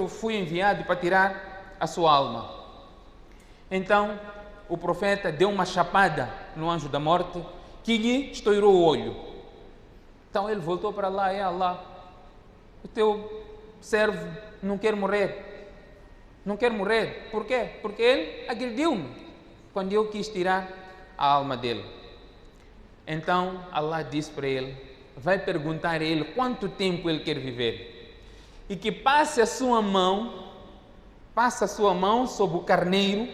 fui enviado para tirar a sua alma. Então, o profeta deu uma chapada no anjo da morte, que lhe estourou o olho. Então ele voltou para Allah: é Allah, o teu servo não quer morrer. Não quer morrer. Por quê? Porque ele agrediu-me quando eu quis tirar a alma dele. Então Allah disse para ele, vai perguntar a ele quanto tempo ele quer viver, e que passe a sua mão sobre o carneiro,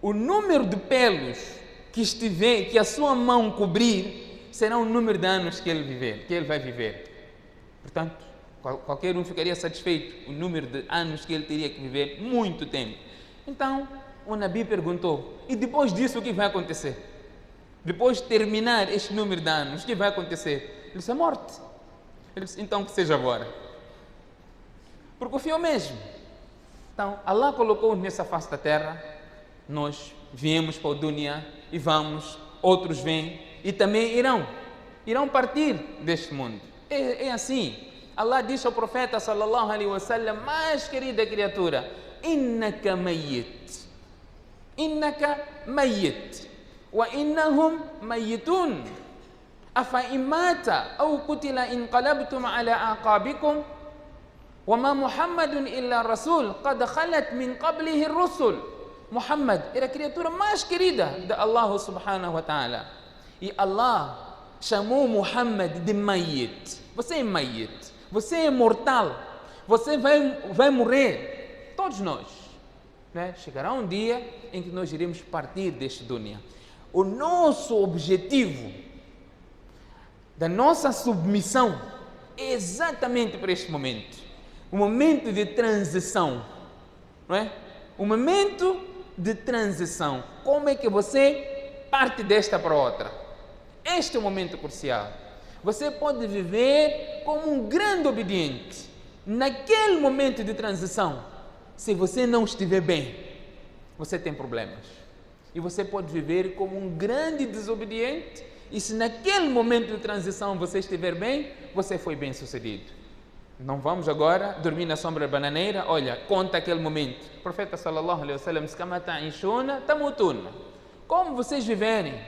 o número de pelos que a sua mão cobrir, será o número de anos que ele vai viver. Portanto, qualquer um ficaria satisfeito, o número de anos que ele teria que viver, muito tempo. Então, o Nabi perguntou, e depois disso o que vai acontecer? Depois de terminar este número de anos, o que vai acontecer? Ele disse, a morte. Ele disse, então que seja agora. Porque o fim é o mesmo. Então, Allah colocou-nos nessa face da terra, nós viemos para o dunya e vamos, outros vêm e também irão partir deste mundo. É assim. Allah disse ao profeta sallallahu alaihi wasallam, mais querida criatura, innaka mayyit, wa innahum mayyitun, afa imata aw qutila inqalabtum ala aqabikum, wa ma Muhammadun illa rasul qad khalat min qablihi ar-rusul. Muhammad era a criatura mais querida de Allah subhanahu wa ta'ala, e Allah chamou Muhammad de mayyit. Você é mayyit, você é mortal, você vai morrer, todos nós, né? Chegará um dia em que nós iremos partir deste dunya. O nosso objetivo da nossa submissão é exatamente para este momento, o momento de transição, não é? O momento de transição. Como é que você parte desta para outra? Este é o momento crucial. Você pode viver como um grande obediente naquele momento de transição. Se você não estiver bem, você tem problemas. E você pode viver como um grande desobediente, e se naquele momento de transição você estiver bem, você foi bem sucedido. Não vamos agora dormir na sombra da bananeira. Olha, conta aquele momento. O profeta sallallahu alaihi wasallam disse, kama ta'ishuna tamutuna. Como vocês viverem,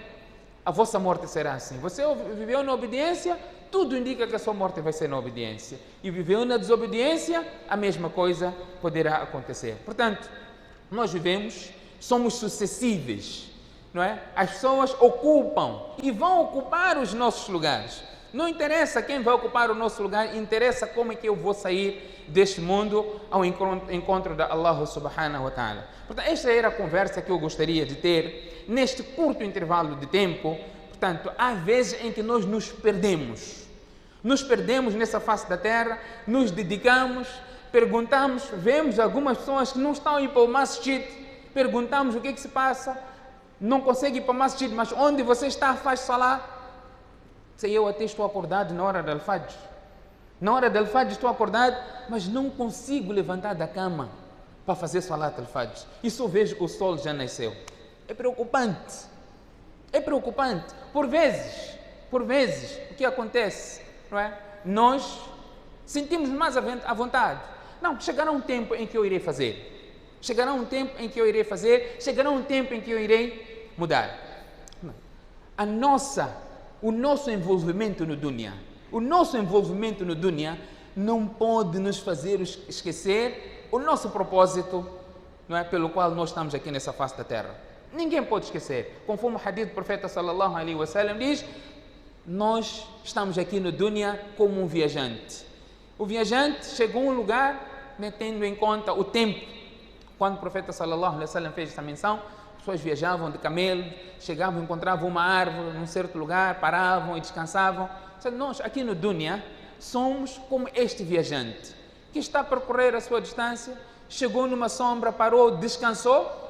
a vossa morte será assim. Você viveu na obediência, tudo indica que a sua morte vai ser na obediência. E viveu na desobediência, a mesma coisa poderá acontecer. Portanto, nós vivemos, somos sucessíveis, não é? As pessoas ocupam e vão ocupar os nossos lugares. Não interessa quem vai ocupar o nosso lugar, interessa como é que eu vou sair deste mundo ao encontro da Allah subhanahu wa ta'ala. Portanto, esta era a conversa que eu gostaria de ter neste curto intervalo de tempo. Portanto, há vezes em que nós nos perdemos nessa face da terra, nos dedicamos, perguntamos, vemos algumas pessoas que não estão a ir para o masjid, perguntamos o que é que se passa, não consegue ir para o masjid, mas onde você está, faz salah. Se eu até estou acordado na hora do al-fajr, estou acordado, mas não consigo levantar da cama para fazer salat al-fajr, e só vejo que o sol já nasceu. É preocupante. Por vezes, o que acontece, não é? Nós sentimos mais à vontade. Não, chegará um tempo em que eu irei fazer, chegará um tempo em que eu irei mudar. O nosso envolvimento no dunya não pode nos fazer esquecer o nosso propósito, não é, pelo qual nós estamos aqui nessa face da terra. Ninguém pode esquecer. Conforme o hadith do profeta sallallahu alaihi wasallam diz, nós estamos aqui no dunya como um viajante. O viajante chegou a um lugar, né, tendo em conta o tempo. Quando o profeta sallallahu alaihi wasallam fez essa menção, as pessoas viajavam de camelo, chegavam, encontravam uma árvore num certo lugar, paravam e descansavam. Nós aqui no dunya somos como este viajante que está a percorrer a sua distância, chegou numa sombra, parou, descansou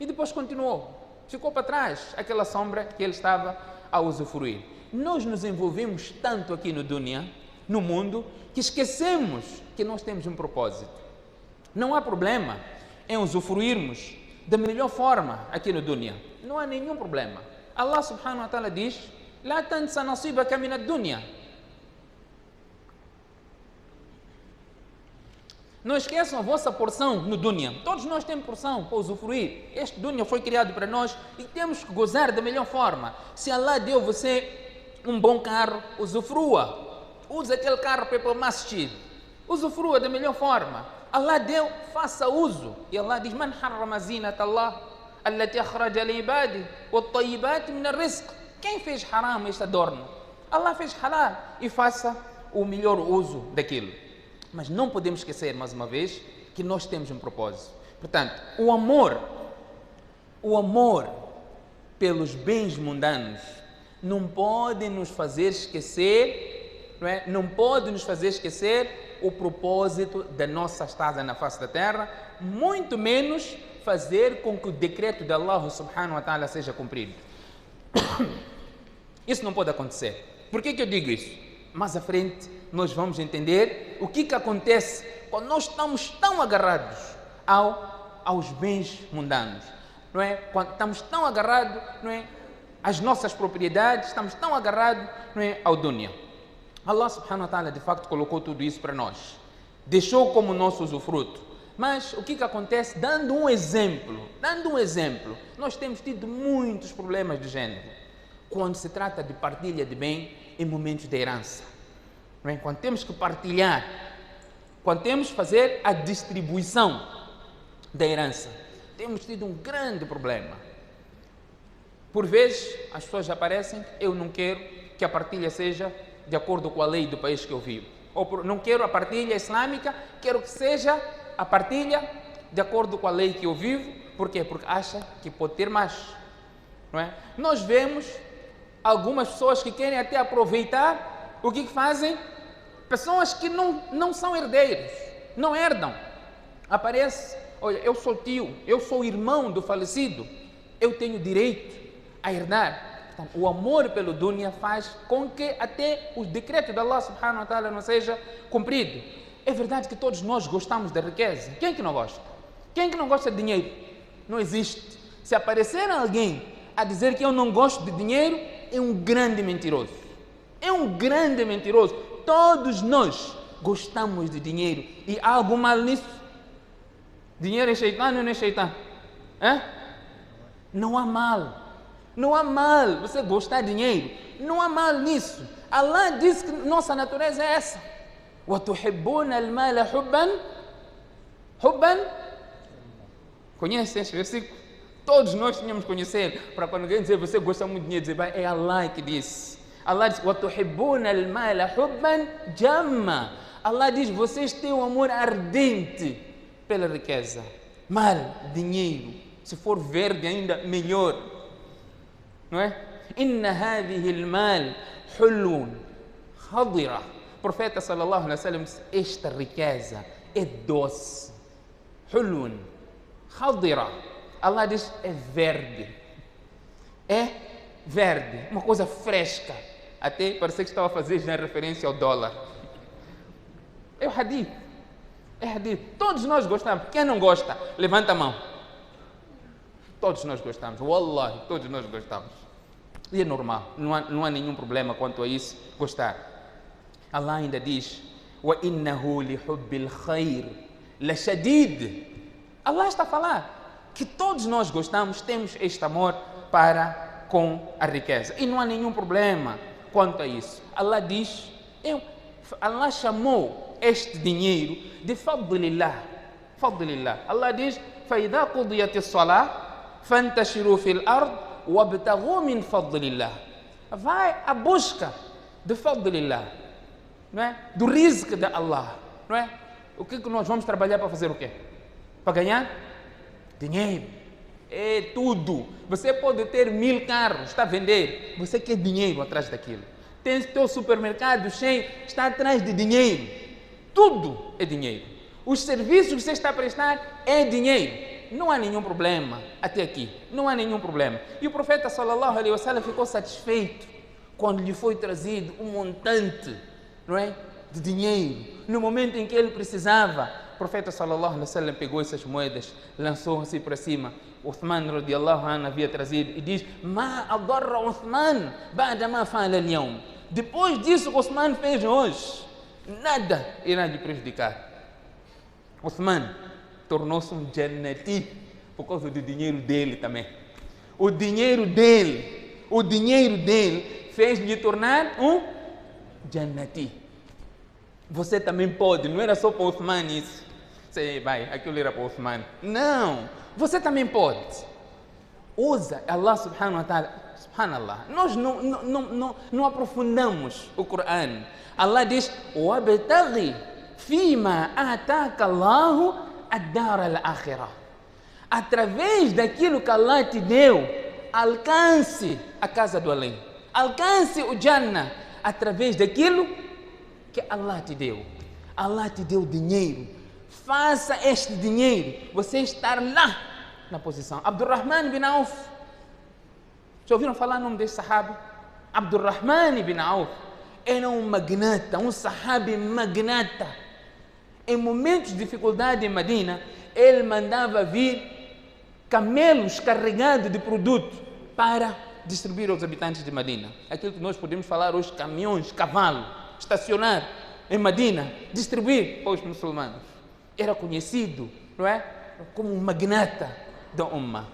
e depois continuou. Ficou para trás aquela sombra que ele estava a usufruir. Nós nos envolvemos tanto aqui no dunya, no mundo, que esquecemos que nós temos um propósito. Não há problema em usufruirmos da melhor forma aqui no dunya. Não há nenhum problema. Allah subhanahu wa ta'ala diz, La tansa nasibaka min ad-dunya. Não esqueçam a vossa porção no dunya. Todos nós temos porção para usufruir. Este dunya foi criado para nós e temos que gozar da melhor forma. Se Allah deu você um bom carro, usufrua. Use aquele carro para ir para o masjid. Usufrua da melhor forma. Allah deu, faça uso. E Allah diz: Man harrama zinata Allah allati akhraja li ibadi wat tayyibat min ar-rizq. Quem fez haram este adorno? Allah fez halal e faça o melhor uso daquilo. Mas não podemos esquecer, mais uma vez, que nós temos um propósito. Portanto, o amor pelos bens mundanos não pode nos fazer esquecer, não pode nos fazer esquecer o propósito da nossa estada na face da terra, muito menos fazer com que o decreto de Allah subhanahu wa ta'ala seja cumprido. Isso não pode acontecer. Por que eu digo isso? Mais à frente nós vamos entender o que acontece quando nós estamos tão agarrados aos bens mundanos, não é? Quando estamos tão agarrados, não é, às nossas propriedades, estamos tão agarrados, não é, ao dunya. Allah subhanahu wa ta'ala de facto colocou tudo isso para nós, deixou como nosso usufruto. Mas o que acontece? Dando um exemplo, nós temos tido muitos problemas de género quando se trata de partilha de bem em momentos de herança. Quando temos que partilhar, quando temos que fazer a distribuição da herança, temos tido um grande problema. Por vezes, as pessoas aparecem: eu não quero que a partilha seja de acordo com a lei do país que eu vivo. Ou não quero a partilha islâmica, quero que seja a partilha de acordo com a lei que eu vivo. Por quê? Porque acha que pode ter mais. Não é? Nós vemos algumas pessoas que querem até aproveitar, o que fazem? Pessoas que não são herdeiros, não herdam. Aparece: olha, eu sou tio, eu sou irmão do falecido, eu tenho direito a herdar. Portanto, o amor pelo dunya faz com que até o decreto de Allah subhanahu wa ta'ala não seja cumprido. É verdade que todos nós gostamos da riqueza. Quem é que não gosta? Quem é que não gosta de dinheiro? Não existe. Se aparecer alguém a dizer que eu não gosto de dinheiro, é um grande mentiroso. É um grande mentiroso. Todos nós gostamos de dinheiro. E há algo mal nisso? Dinheiro é sheitã ou não é sheitã? Não há mal. Não há mal você gostar de dinheiro. Não há mal nisso. Allah diz que nossa natureza é essa. وَتُحِبُّونَ الْمَالَ حُبًّا. Conhece este versículo? Todos nós tínhamos que conhecer. Para quando alguém dizer você gosta muito de dinheiro, dizer é Allah que disse. Allah diz: وَتُحِبُّونَ الْمَالَ حُبًّا جَمًّا. Allah diz: vocês têm um amor ardente pela riqueza. Mal, dinheiro. Se for verde ainda, melhor. Não é? إِنَّ هَذِهِ الْمَالِ حُلٌّ خَضِرًا. O profeta sallallahu alaihi wasallam disse: esta riqueza é doce. حُلٌّ خَضِرًا. Allah diz: é verde. É verde, uma coisa fresca. Até parecia que estava a fazer já referência ao dólar. É o hadith. É hadith. Todos nós gostamos. Quem não gosta, levanta a mão. Todos nós gostamos. Wallahi, todos nós gostamos. E é normal. Não há nenhum problema quanto a isso, gostar. Allah ainda diz: وَإِنَّهُ لِحُبِّ الْخَيْرِ لَشَدِيدٌ. Allah está a falar que todos nós gostamos, temos este amor para com a riqueza. E não há nenhum problema quanto a isso. Allah diz, Allah chamou este dinheiro de fadlillah. Fadlillah. Allah diz: فَإِذَا قُضِيَتِ الصَّلَاةِ فَانْتَشِرُوا فِي الْأَرْضِ وَابْتَغُوا مِنْ فَضْلِ اللَّهِ. Vai à busca de fadlillah, não é? Do rizq de Allah, não é? O que nós vamos trabalhar para fazer o quê? Para ganhar dinheiro. É tudo. Você pode ter 1000 carros, está a vender, você quer dinheiro atrás daquilo. Tem o teu supermercado cheio, está atrás de dinheiro. Tudo é dinheiro. Os serviços que você está a prestar é dinheiro. Não há nenhum problema até aqui. Não há nenhum problema. E o profeta sallallahu alaihi wasallam ficou satisfeito quando lhe foi trazido um montante, não é, de dinheiro. No momento em que ele precisava, o profeta sallallahu alaihi wasallam pegou essas moedas, lançou assim para cima. Uthman radiallahu anhu havia trazido e diz: Ma adarra Uthman ba'da ma fa'ala al-yawm. Depois disso que Uthman fez hoje, nada irá lhe prejudicar. Uthman tornou-se um jannati por causa do dinheiro dele também. O dinheiro dele fez-lhe tornar um jannati. Você também pode, não era só para Uthman isso. Sei, vai, aquilo era para Uthman. Não, você também pode. Usa Allah subhanahu wa ta'ala. Subhanallah. Nós não aprofundamos o Corão. Allah diz: وَابْتَغِ فِيمَا آتَاكَ اللَّهُ الدَّارَ الْآخِرَةَ. Através daquilo que Allah te deu, alcance a casa do além. Alcance o Jannah através daquilo que Allah te deu. Allah te deu dinheiro. Faça este dinheiro você estar lá na posição. Abdurrahman bin Auf. Já ouviram falar o nome desse sahabi? Abdurrahman bin Auf era um magnata, um sahabi magnata. Em momentos de dificuldade em Medina, ele mandava vir camelos carregados de produto para distribuir aos habitantes de Medina. Aquilo que nós podemos falar hoje, caminhões, cavalo, estacionar em Medina, distribuir para os muçulmanos. Era conhecido, não é? Como um magnata da Ummah.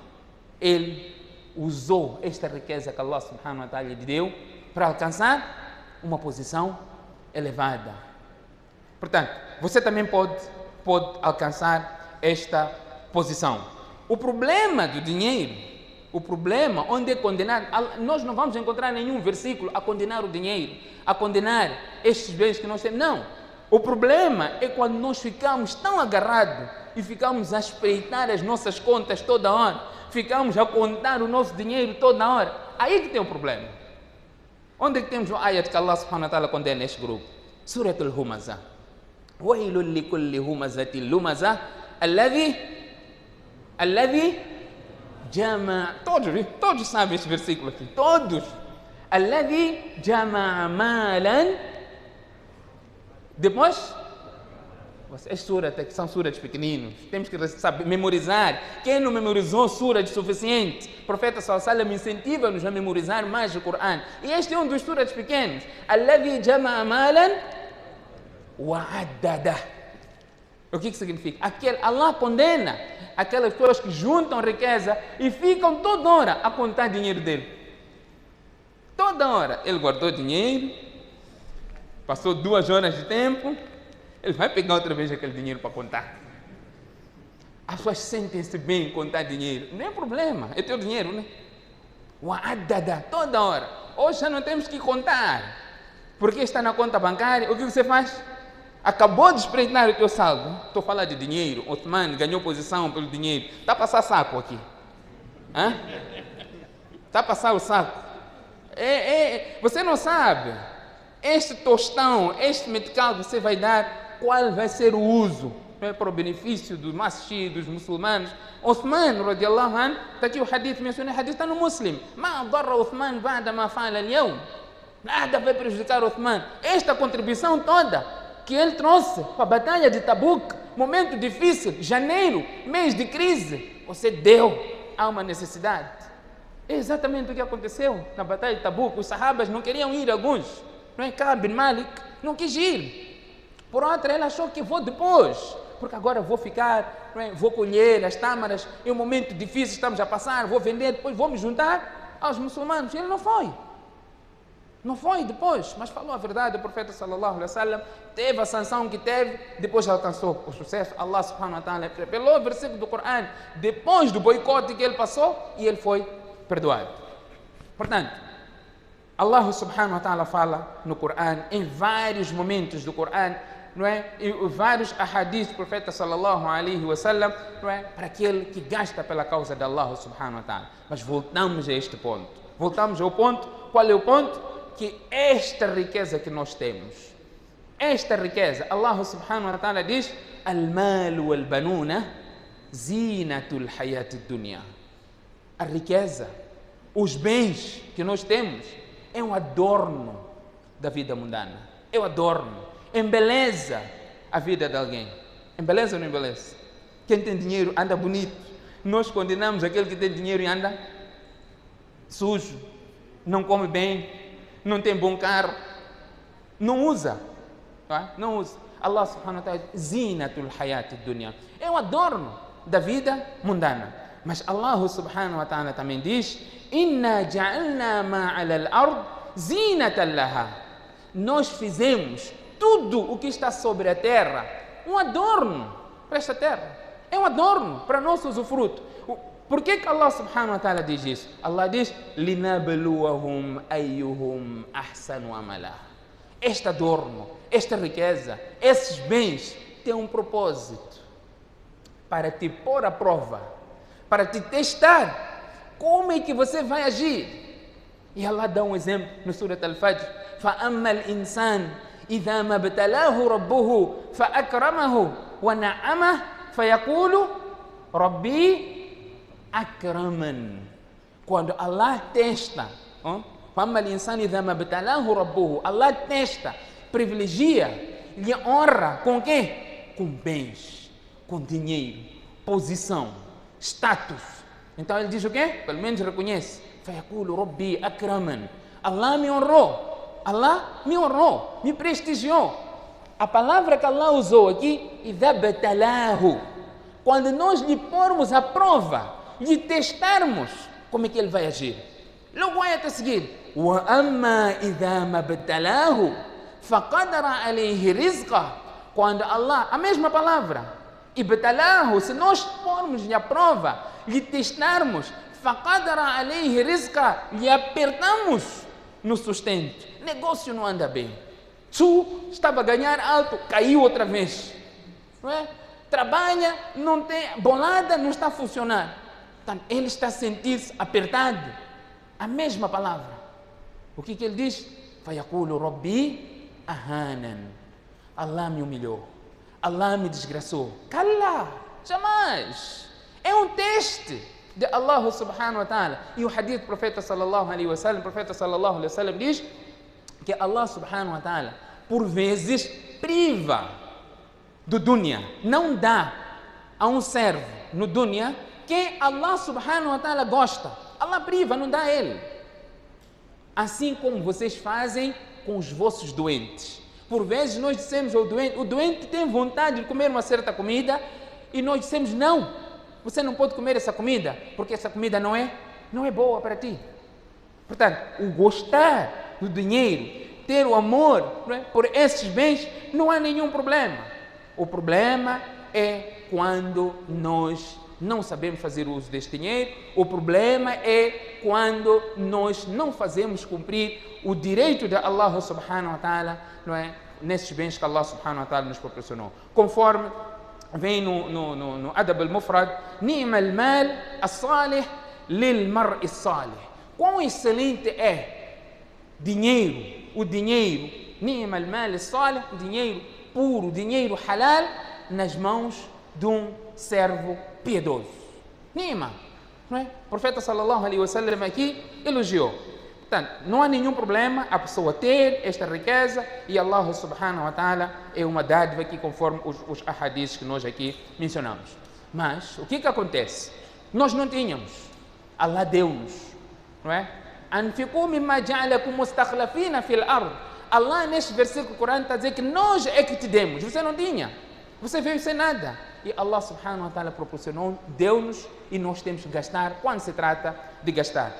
Ele usou esta riqueza que Allah subhanahu wa ta'ala lhe deu para alcançar uma posição elevada. Portanto, você também pode alcançar esta posição. O problema do dinheiro, o problema onde é condenado, nós não vamos encontrar nenhum versículo a condenar o dinheiro, a condenar estes bens que nós temos. Não. O problema é quando nós ficamos tão agarrados e ficamos a espreitar as nossas contas toda hora, ficamos a contar o nosso dinheiro toda hora. Aí que tem o problema. Onde é que temos o ayat que Allah subhanahu wa ta'ala condena este grupo? Surat al-Humazah. وَيْلٌ لِكُلِّ هُمَزَةٍ لُمَزَةٍ الذي جمع. Todos sabem este versículo aqui. Todos. الذي جمع مالا. Depois, as suras são suras pequeninos, temos que saber memorizar. Quem não memorizou suras suficiente? O profeta sallallahu alaihi wasallam incentiva-nos a memorizar mais o Corão. E este é um dos suras pequenos. الذي جمع مالا وعدده. O que significa? Allah condena aquelas pessoas que juntam riqueza e ficam toda hora a contar dinheiro dele. Toda hora. Ele guardou dinheiro, passou 2 horas de tempo, ele vai pegar outra vez aquele dinheiro para contar. As pessoas sentem-se bem em contar dinheiro. Não é problema, é teu dinheiro, né? Wa'addada, toda hora. Hoje já não temos que contar, porque está na conta bancária. O que você faz? Acabou de espreitar o teu saldo. Estou a falar de dinheiro. Uthman ganhou posição pelo dinheiro. Está a passar saco aqui. Está a passar o saco. Você não sabe. Este tostão, este metical que você vai dar, qual vai ser o uso? Para o benefício dos masjid, dos muçulmanos. Uthman, radiallahu anhu, está aqui o hadith, mencionei o hadith, está no Muslim. Ma darra Uthman ba'da ma fa'ala al-yawm. Nada vai prejudicar Uthman. Esta contribuição toda que ele trouxe para a batalha de Tabuk, momento difícil, janeiro, mês de crise, você deu a uma necessidade. É exatamente o que aconteceu na batalha de Tabuk. Os sahabas não queriam ir, alguns. Não é? Ka'b bin Malik não quis ir. Por outra, ele achou que vou depois, porque agora vou ficar, não é? Vou colher as tâmaras, é um momento difícil, estamos a passar, vou vender, depois vou me juntar aos muçulmanos. Ele não foi. Não foi depois, mas falou a verdade. O profeta sallallahu alaihi wasallam teve a sanção que teve, depois alcançou o sucesso. Allah subhanahu wa ta'ala revelou o versículo do Corão depois do boicote que ele passou e ele foi perdoado. Portanto, Allah subhanahu wa ta'ala fala no Corão, em vários momentos do Corão, não é? E vários ahadith do profeta sallallahu alaihi wasallam, não é? Para aquele que gasta pela causa de Allah subhanahu wa ta'ala. Mas voltamos a este ponto. Voltamos ao ponto. Qual é o ponto? Que esta riqueza que nós temos, esta riqueza, Allah subhanahu wa ta'ala diz: al-mal wal-banuna zinatul hayat ad-dunya. A riqueza, os bens que nós temos, é um adorno da vida mundana. É um adorno, embeleza a vida de alguém. Embeleza ou não embeleza? Quem tem dinheiro anda bonito. Nós condenamos aquele que tem dinheiro e anda sujo, não come bem, não tem bom carro, não usa, não usa. Allah subhanahu wa ta'ala, zinatul hayat dunya, é o adorno da vida mundana. Mas Allah subhanahu wa ta'ala também diz, inna ja'alna ma'ala al-ard zinatan laha. Nós fizemos tudo o que está sobre a terra um adorno para esta terra. É um adorno para nosso usufruto. Por que Allah subhanahu wa ta'ala diz isso? Allah diz, linabluwahum ayyuhum ahsanu amala. Este adorno, esta riqueza, esses bens têm um propósito para te pôr à prova, para te testar como é que você vai agir. E Allah dá um exemplo no Surat Al-Fajr. فَأَمَّا الْإِنسَانِ إِذَا مَا ابْتَلَاهُ رَبُّهُ فَأَكْرَمَهُ وَنَعَّمَهُ فَيَقُولُ رَبِّي أَكْرَمَنِ. Quando Allah testa, فَأَمَّا الْإِنسَانِ إِذَا مَا ابْتَلَاهُ رَبُّهُ, Allah testa, privilegia, lhe honra com quê? Com bens, com dinheiro, posição, status. Então ele diz o quê? Pelo menos reconhece. فَيَقُولُ رَبِّي أَكْرَمَنِ. Allah me honrou. Allah me honrou, me prestigiou. A palavra que Allah usou aqui, إِذَا بَتَلَاهُ, quando nós lhe pormos à prova, lhe testarmos, como é que ele vai agir? Logo aí a seguir, وَأَمَّا إِذَا مَا بَتَلَاهُ فَقَدَرَ عَلَيْهِ رِزْقَهُ. Quando Allah, a mesma palavra, ibtalahu, se nós pormos-lhe à prova, lhe testarmos, فَقَدَرَ عَلَيْهِ رِزْقَهُ, lhe apertamos no sustento, negócio não anda bem, estava a ganhar alto, caiu outra vez, não é? Trabalha, não tem, bolada não está a funcionar, então, ele está a sentir-se apertado. A mesma palavra, o que ele diz? فَيَقُولُ رَبِّي أَهَانًا. Allah me humilhou, Allah me desgraçou. Cala, jamais. É um teste de Allah subhanahu wa ta'ala. E o hadith do profeta sallallahu alaihi wasallam, o profeta sallallahu alaihi wasallam diz que Allah subhanahu wa ta'ala por vezes priva do dunya, não dá a um servo no dunya que Allah subhanahu wa ta'ala gosta. Allah priva, não dá a ele. Assim como vocês fazem com os vossos doentes. Por vezes nós dissemos ao doente, o doente tem vontade de comer uma certa comida e nós dissemos não, você não pode comer essa comida porque essa comida não é boa para ti. Portanto, o gostar do dinheiro, ter o amor, por esses bens, não há nenhum problema. O problema é quando nós não sabemos fazer uso deste dinheiro. O problema é quando nós não fazemos cumprir o direito de Allah subhanahu wa ta'ala, não é? Nesses bens que Allah subhanahu wa ta'ala nos proporcionou. Conforme vem no Adab al-Mufrad, ni'ma al-mal as-salih lil-mar'i as-salih. Quão excelente é dinheiro, o dinheiro, ni'ma al-mal as-salih, dinheiro puro, dinheiro halal, nas mãos de um servo piedoso. Nima, não é? O profeta sallallahu alaihi wasallam aqui elogiou. Portanto, não há nenhum problema a pessoa ter esta riqueza e Allah subhanahu wa ta'ala é uma dádiva aqui conforme os ahadiths que nós aqui mencionamos. Mas, o que acontece? Nós não tínhamos. Allah deu-nos, não é? Anfiqu mimma ja'alakum mustakhlafina fil ard. Allah neste versículo do Corão está a dizer que nós é que te demos. Você não tinha. Você veio sem nada. E Allah subhanahu wa ta'ala proporcionou, deu-nos e nós temos que gastar quando se trata de gastar.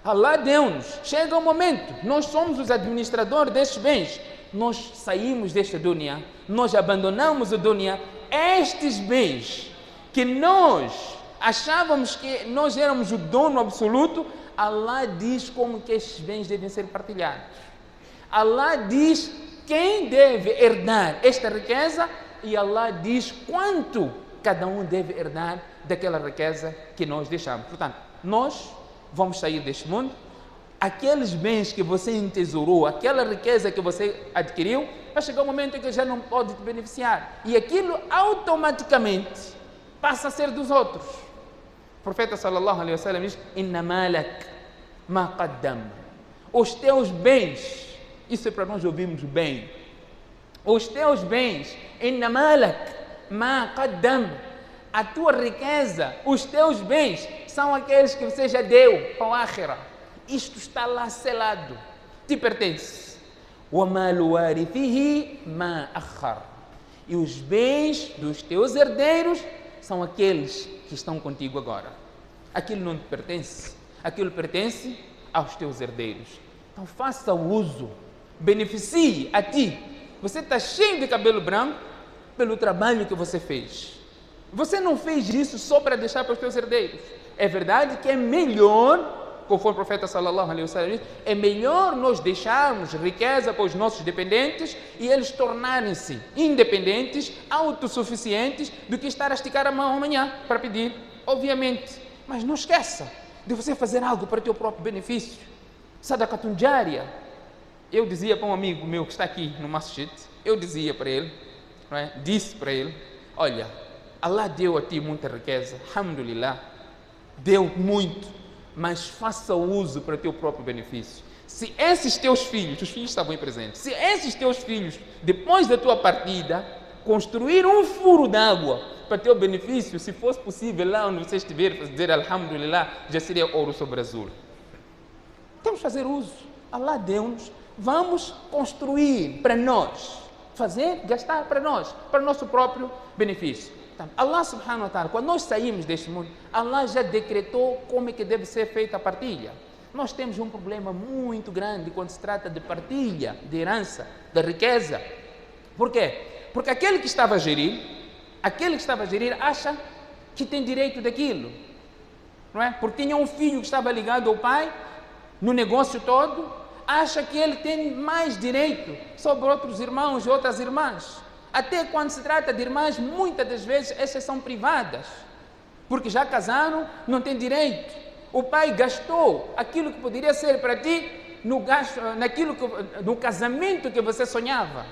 Allah deu-nos. Chega um momento, nós somos os administradores destes bens. Nós saímos desta dunya, nós abandonamos a dunya. Estes bens que nós achávamos que nós éramos o dono absoluto, Allah diz como que estes bens devem ser partilhados. Allah diz quem deve herdar esta riqueza e Allah diz quanto cada um deve herdar daquela riqueza que nós deixamos. Portanto, nós vamos sair deste mundo, aqueles bens que você entesourou, aquela riqueza que você adquiriu, vai chegar um momento em que já não pode te beneficiar. E aquilo automaticamente passa a ser dos outros. O profeta sallallahu alaihi wasallam diz, inna malak ma qaddam. Os teus bens, isso é para nós ouvirmos bem. Os teus bens, inna malak ma qaddam. A tua riqueza, os teus bens, são aqueles que você já deu para o akhirah. Isto está lá selado, te pertence. وَمَا لُوَارِثِهِ مَا أَخَّرْ. E os bens dos teus herdeiros são aqueles que estão contigo agora. Aquilo não te pertence, aquilo pertence aos teus herdeiros. Então faça o uso, beneficie a ti. Você está cheio de cabelo branco pelo trabalho que você fez. Você não fez isso só para deixar para os teus herdeiros. É verdade que é melhor, conforme o profeta sallallahu alaihi wasallam diz, é melhor nós deixarmos riqueza para os nossos dependentes e eles tornarem-se independentes, autossuficientes, do que estar a esticar a mão amanhã para pedir, obviamente. Mas não esqueça de você fazer algo para o teu próprio benefício. Sadaqatun Jariya. Eu dizia para um amigo meu que está aqui no masjid, eu dizia para ele, não é? Disse para ele, olha, Allah deu a ti muita riqueza, alhamdulillah, deu muito, mas faça o uso para o teu próprio benefício. Se esses teus filhos, os filhos estavam aí presentes, se esses teus filhos, depois da tua partida, construir um furo d'água para teu benefício, se fosse possível lá onde você estiver, dizer alhamdulillah, já seria ouro sobre azul. Temos que fazer uso. Allah deu-nos, vamos construir para nós, fazer, gastar para nós, para o nosso próprio benefício. Então, Allah subhanahu wa ta'ala, quando nós saímos deste mundo, Allah já decretou como é que deve ser feita a partilha. Nós temos um problema muito grande quando se trata de partilha, de herança, da riqueza. Por quê? Porque aquele que estava a gerir acha que tem direito daquilo. Não é? Porque tinha um filho que estava ligado ao pai, no negócio todo, acha que ele tem mais direito sobre outros irmãos e outras irmãs. Até quando se trata de irmãs, muitas das vezes essas são privadas, porque já casaram, não tem direito. O pai gastou aquilo que poderia ser para ti no casamento que você sonhava.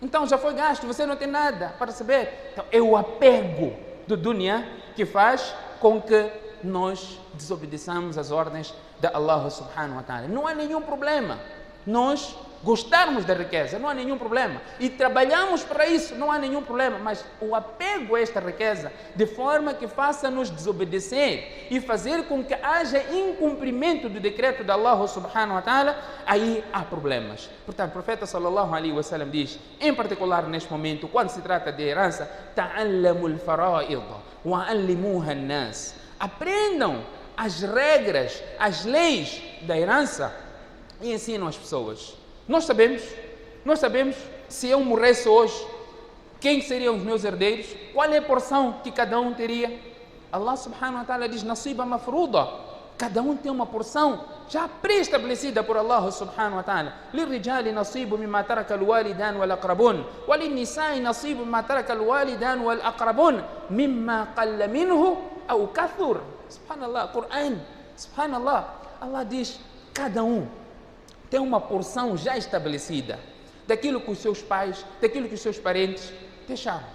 Então já foi gasto, você não tem nada para receber. Então é o apego do dunya que faz com que nós desobedeçamos as ordens de Allah subhanahu wa ta'ala. Não há nenhum problema nós gostarmos da riqueza, não há nenhum problema, e trabalhamos para isso, não há nenhum problema, mas o apego a esta riqueza, de forma que faça-nos desobedecer e fazer com que haja incumprimento do decreto de Allah subhanahu wa ta'ala, aí há problemas. Portanto, o profeta sallallahu alaihi wasallam diz, em particular neste momento, quando se trata de herança, ta'allamul fara'id wa'allimuha an-nas. Aprendam as regras, as leis da herança e ensinam as pessoas. Nós sabemos se eu morresse hoje, quem seriam os meus herdeiros, qual é a porção que cada um teria. Allah subhanahu wa ta'ala diz, nasiba mafruda, cada um tem uma porção já pré-estabelecida por Allah subhanahu wa ta'ala. Lirrijali nasibu mimma taraka alwalidan wal aqrabun, walinnisai nasibu mimma taraka alwalidan wal aqrabun, mimma qalla minhu aw kathur. Subhanallah, Quran, subhanallah, Allah diz, cada um tem uma porção já estabelecida daquilo que os seus pais, daquilo que os seus parentes deixaram.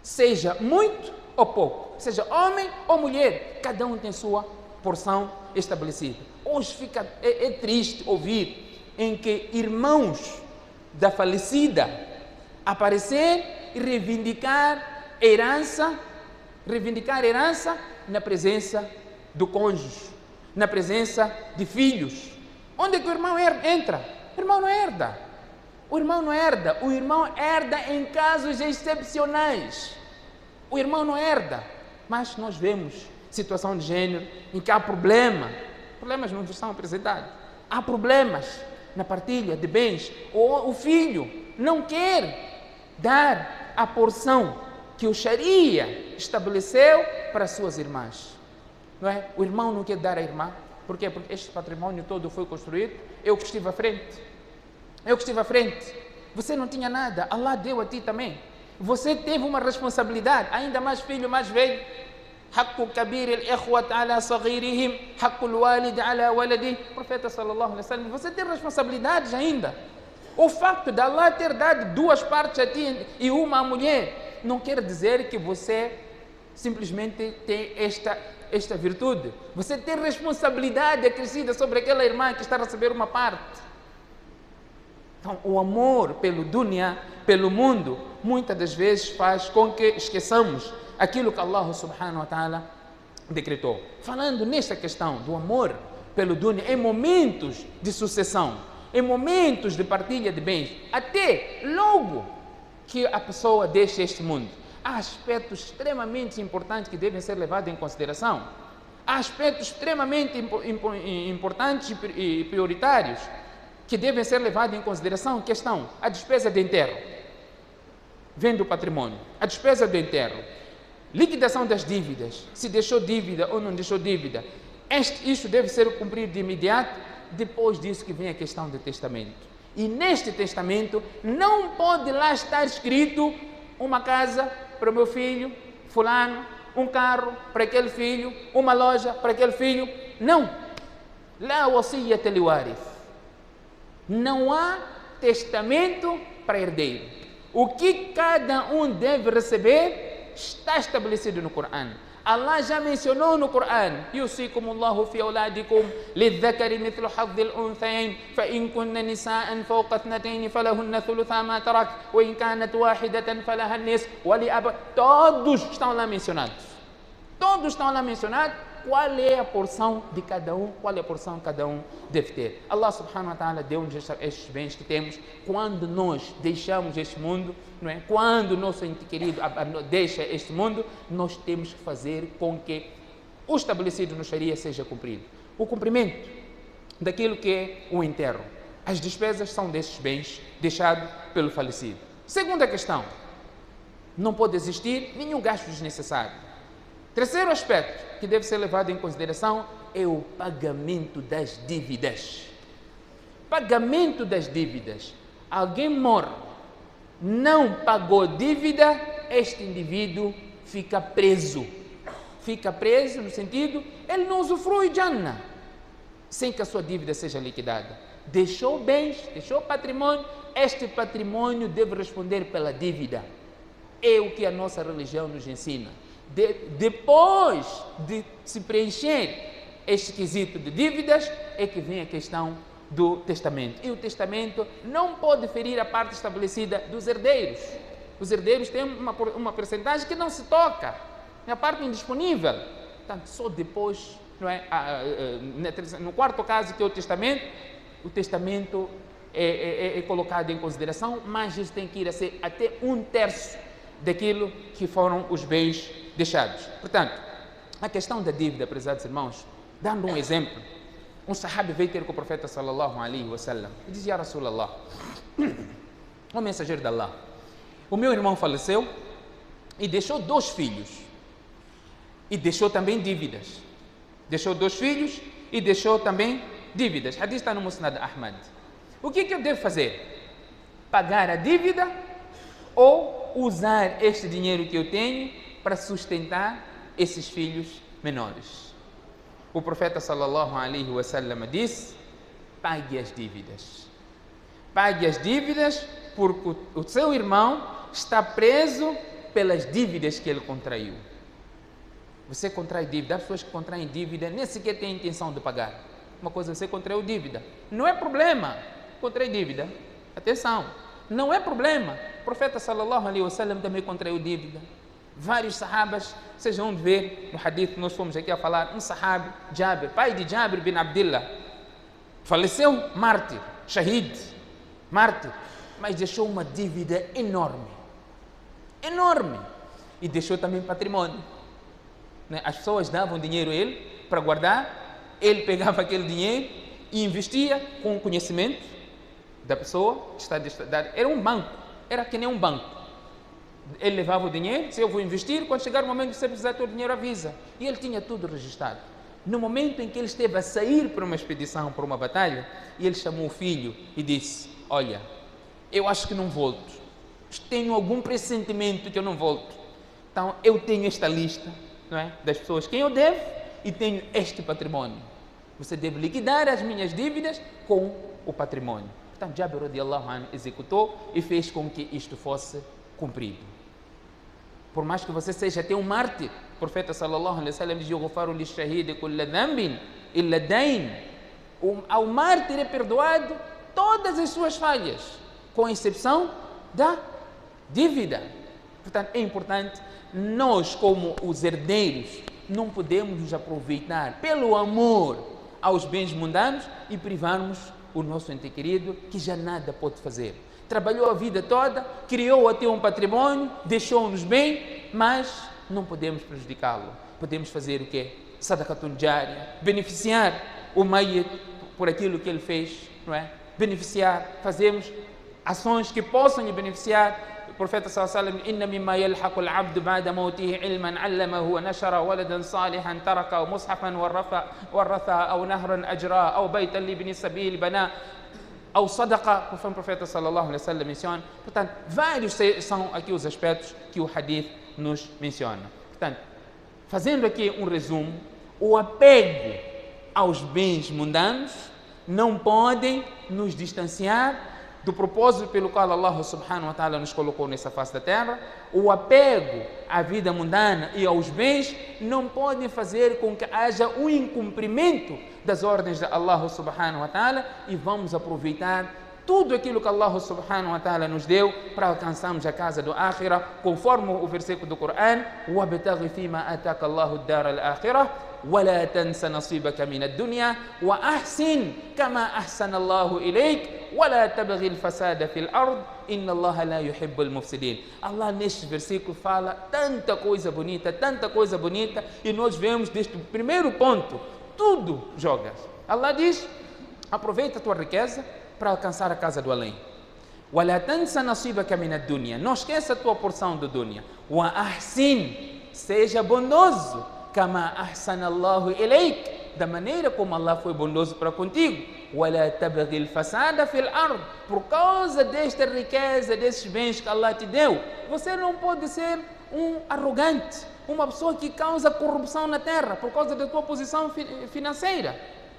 Seja muito ou pouco, seja homem ou mulher, cada um tem sua porção estabelecida. Hoje é triste ouvir em que irmãos da falecida aparecer e reivindicar herança na presença do cônjuge, na presença de filhos. Onde é que o irmão entra? O irmão não herda. O irmão herda em casos excepcionais. O irmão não herda. Mas nós vemos situação de gênero em que há problemas não são apresentados. Há problemas na partilha de bens. O filho não quer dar a porção que o Sharia estabeleceu para as suas irmãs. Não é? O irmão não quer dar à irmã. Por quê? Porque este patrimônio todo foi construído, eu que estive à frente. Você não tinha nada, Allah deu a ti também. Você teve uma responsabilidade, ainda mais filho mais velho. Haqqu kabir al-ikhwat ala saghirihim, haqqu al-walid ala waladihi. Profeta sallallahu alaihi wasallam, você tem responsabilidades ainda. O facto de Allah ter dado duas partes a ti e uma à mulher, não quer dizer que você simplesmente tem esta virtude. Você tem responsabilidade acrescida sobre aquela irmã que está a receber uma parte. Então, o amor pelo dunya, pelo mundo, muitas das vezes faz com que esqueçamos aquilo que Allah subhanahu wa ta'ala decretou. Falando nesta questão do amor pelo dunya, em momentos de sucessão, em momentos de partilha de bens, até logo que a pessoa deixa este mundo, há aspectos extremamente importantes que devem ser levados em consideração. Há aspectos extremamente importantes e prioritários que devem ser levados em consideração. Questão: a despesa de enterro vem do patrimônio. A despesa do enterro, liquidação das dívidas, se deixou dívida ou não deixou dívida, isso deve ser cumprido de imediato. Depois disso que vem a questão do testamento. E neste testamento não pode lá estar escrito uma casa para o meu filho fulano, um carro para aquele filho, uma loja para aquele filho. Não. La wasiyata li warith. Não há testamento para herdeiro. O que cada um deve receber está estabelecido no Corão. Allah já mencionou no Corão: Yusikumullahu fi auladikum lidhakari mithlu haddil unthayayn fa in kunna nisaan fawqa ithnatayn falahunna thulutha ma tarak wa in kanat wahidatan falaha an-nisf wa li aba. Todos estão lá mencionados. Todos estão lá mencionados. Qual é a porção de cada um? Qual é a porção que cada um deve ter? Allah subhanahu wa ta'ala deu-nos estes bens que temos. Quando nós deixamos este mundo, não é? Quando o nosso ente querido deixa este mundo, nós temos que fazer com que o estabelecido no Sharia seja cumprido. O cumprimento daquilo que é o enterro. As despesas são desses bens deixados pelo falecido. Segunda questão: não pode existir nenhum gasto desnecessário. Terceiro aspecto que deve ser levado em consideração é o pagamento das dívidas. Pagamento das dívidas. Alguém morre, não pagou dívida, este indivíduo fica preso. Fica preso no sentido, ele não usufrui Jannah, sem que a sua dívida seja liquidada. Deixou bens, deixou patrimônio, este patrimônio deve responder pela dívida. É o que a nossa religião nos ensina. Depois de se preencher este quesito de dívidas, é que vem a questão do testamento. E o testamento não pode ferir a parte estabelecida dos herdeiros. Os herdeiros têm uma percentagem que não se toca, é a parte indisponível. Portanto, só depois, não é? No quarto caso, que é o testamento é colocado em consideração, mas isso tem que ir a ser até 1/3 daquilo que foram os bens deixados. Portanto, a questão da dívida, prezados irmãos, dando um exemplo, um sahabi veio ter com o profeta sallallahu alaihi wasallam e dizia: Rasulallah, o mensageiro de Allah, o meu irmão faleceu e deixou 2 filhos e deixou também dívidas. Deixou 2 filhos e deixou também dívidas. Hadith está no Musnad Ahmad. O que eu devo fazer? Pagar a dívida ou usar este dinheiro que eu tenho para sustentar esses filhos menores? O profeta sallallahu alaihi wasallam disse: pague as dívidas. Pague as dívidas, porque o seu irmão está preso pelas dívidas que ele contraiu. Você contrai dívida, há pessoas que contraem dívida, nem sequer têm intenção de pagar. Uma coisa, você contraiu dívida, não é problema. Contrai dívida, atenção, não é problema. O profeta sallallahu alaihi wasallam também contraiu dívida. Vários sahabas, vocês vão ver no hadith que nós fomos aqui a falar, um sahabi, Jabir, pai de Jabir bin Abdullah, faleceu mártir, shahid, mártir, mas deixou uma dívida enorme, e deixou também patrimônio. As pessoas davam dinheiro a ele para guardar, ele pegava aquele dinheiro e investia com o conhecimento da pessoa que está destinada. Era um banco, era que nem um banco. Ele levava o dinheiro, se eu vou investir, quando chegar o momento de você precisar do dinheiro, avisa. E ele tinha tudo registrado. No momento em que ele esteve a sair para uma expedição, para uma batalha, e ele chamou o filho e disse: olha, eu acho que não volto. Tenho algum pressentimento que eu não volto. Então, eu tenho esta lista, não é, das pessoas quem eu devo e tenho este patrimônio. Você deve liquidar as minhas dívidas com o patrimônio. Portanto, Jabir radiallahu anhu executou e fez com que isto fosse cumprido. Por mais que você seja até um mártir, o profeta sallallahu alaihi wasallam diz: "Yughfaru lish-shahidi kulla dhanbin illa dayn." Ao mártir é perdoado todas as suas falhas, com exceção da dívida. Portanto, é importante, nós como os herdeiros, não podemos nos aproveitar pelo amor aos bens mundanos e privarmos o nosso ente querido, que já nada pode fazer, trabalhou a vida toda, criou até um patrimônio, deixou-nos bem, mas não podemos prejudicá-lo. Podemos fazer o quê? Sadaqatun Jariya, beneficiar o Mayyit por aquilo que ele fez, não é? Beneficiar, fazemos ações que possam lhe beneficiar. O profeta sallallahu alaihi wasallam: "Inna mimma yalhaqu al-'abdu ba'da mawtihi 'ilman 'allamahu wa nashara waladan salihan taraka aw mushafan waratha aw nahran ajra aw baytan li ibn sabil bana aw sadaqa", conforme o profeta sallallahu alaihi wasallam menciona. Portanto, vários são aqui os aspectos que o hadith nos menciona. Portanto, fazendo aqui um resumo, o apego aos bens mundanos não podem nos distanciar do propósito pelo qual Allah subhanahu wa ta'ala nos colocou nessa face da terra. O apego à vida mundana e aos bens não podem fazer com que haja um incumprimento das ordens de Allah subhanahu wa ta'ala, e vamos aproveitar tudo aquilo que Allah subhanahu wa ta'ala nos deu para alcançarmos a casa do Akhirah, conforme o versículo do Coran: وَابْتَغِ فِيمَا أَتَاكَ اللَّهُ الدَّارَ الْآخِرَةَ وَلَا تَنْسَ نَصِيبَكَ مِنَ الدُّنْيا وَأَحْسِنْ كَمَا أَحْسَنَ اللَّهُ إِلَيْكَ وَلَا تَبْغِ الْفَسَادَ فِي الْأَرْضِ إِنَّ اللَّهَ لَا يُحِبُّ الْمُفْسِدِينَ. Allah neste versículo fala tanta coisa bonita, e nós vemos deste primeiro ponto, tudo jogas. Allah diz: aproveita a tua riqueza para alcançar a casa do além. وَلَا تَنْسَ نَصِيبَكَ مِنَ الدُّنْيا, não esqueça a tua porção do dunya. وَأَحْسِنْ, seja bondoso. كَمَا أَحْسَنَ اللَّهُ إِلَيْكَ, da maneira como Allah foi bondoso para contigo. وَلَا تَبْغِ الْفَسَادَ فِي الْأَرْضِ, por causa desta riqueza, desses bens que Allah te deu, você não pode ser um arrogante, uma pessoa que causa corrupção na terra por causa da tua posição financeira.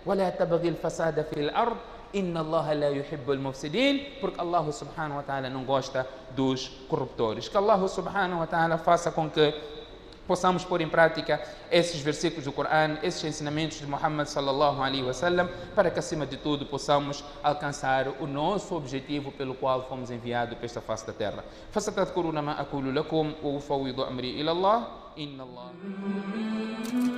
وَلَا تَبْغِ الْفَسَادَ فِي الْأَرْضِ Inna Allah la yuhibbul mufsidin, porque Allah subhanahu wa ta'ala não gosta dos corruptores. Que Allah subhanahu wa ta'ala faça com que possamos pôr em prática esses versículos do Coran, esses ensinamentos de Muhammad sallallahu alaihi wasallam, para que acima de tudo possamos alcançar o nosso objetivo pelo qual fomos enviados para esta face da terra. Fasatadhkuruna ma aqulu lakum wa ufawwidu amri ila Allah. Inna Allah